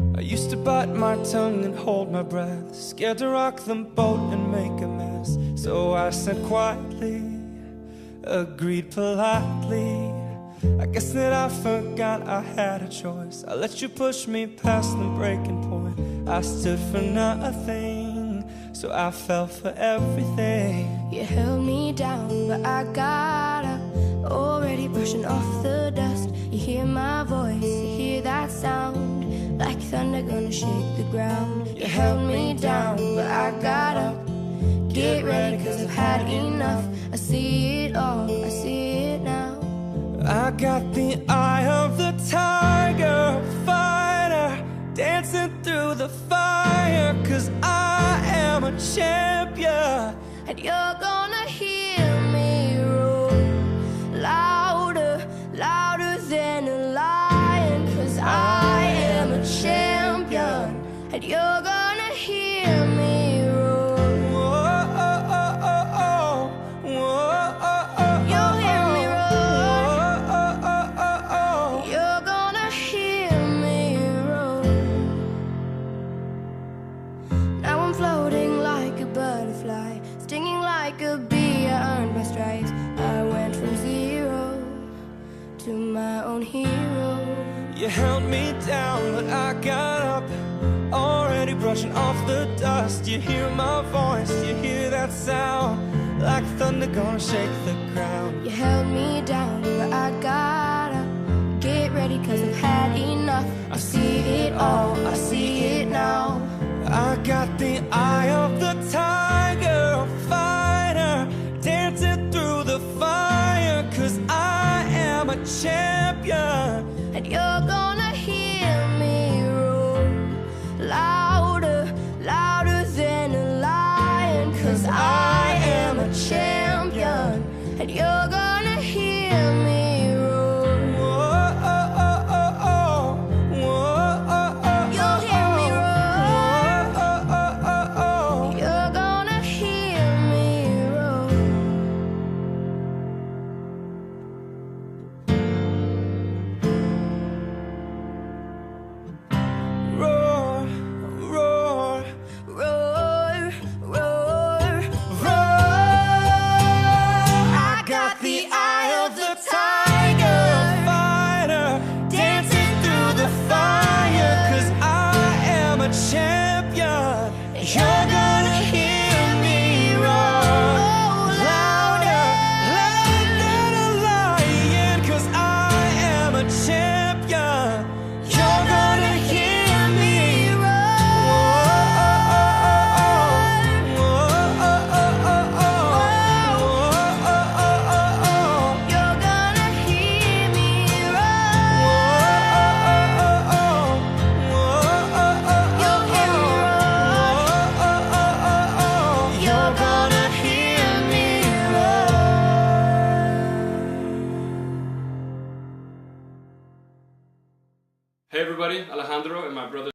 I used to bite my tongue and hold my breath, scared to rock the boat and make a mess. So I said quietly, agreed politely. I guess that I forgot I had a choice. I let you push me past the breaking point. I stood for nothing, so I fell for everything. You held me down, but I got up, already brushing off the dust. You hear my voice, you hear that sound, like thunder gonna shake the ground. You held me down, but I got up. Get ready, cause I've had enough. I see it all, I see it now. I got the eye of the tiger, fighter, dancing through the fire. Cause I am a champion, and you're gonna hear me roar, louder, louder than a lion. Cause I am a champion, and you're gonna hear me roar. Whoa, oh, oh, oh, oh. Whoa, oh, oh, You'll hear me roar. oh, oh, oh, oh. You're gonna hear me roar. Now I'm floating like a butterfly, stinging like a bee. I earned my stripes. I went from zero to my own hero. You held me down, but I got up, already brushing off the dust. You hear my voice, you hear that sound, like thunder gonna shake the ground. You held me down, but I got up. Get ready, cause I've had enough. I see it all, I see it now. I got the eye of the tiger, fighter, dancing through the fire. Cause I am a champion, And you're gonna hear me roar, louder, louder than a lion. Cause I am a champion, and you're gonna hear me roar. Whoa, oh, oh, oh, oh. Whoa, oh, oh, You'll hear me roar. oh, oh, oh, oh. You're gonna hear me roar. Roar, roar, Roar, roar, roar. I got the eye of the tiger, fighter, dancing through the fire. Cause I am a champion, you're gonna hear me roar. Louder, louder than a lion. Cause I am a champion, you're gonna hear me You're gonna hear me roar. You'll hear me roar. You're gonna hear me roar. Hey everybody, Alejandro and my brother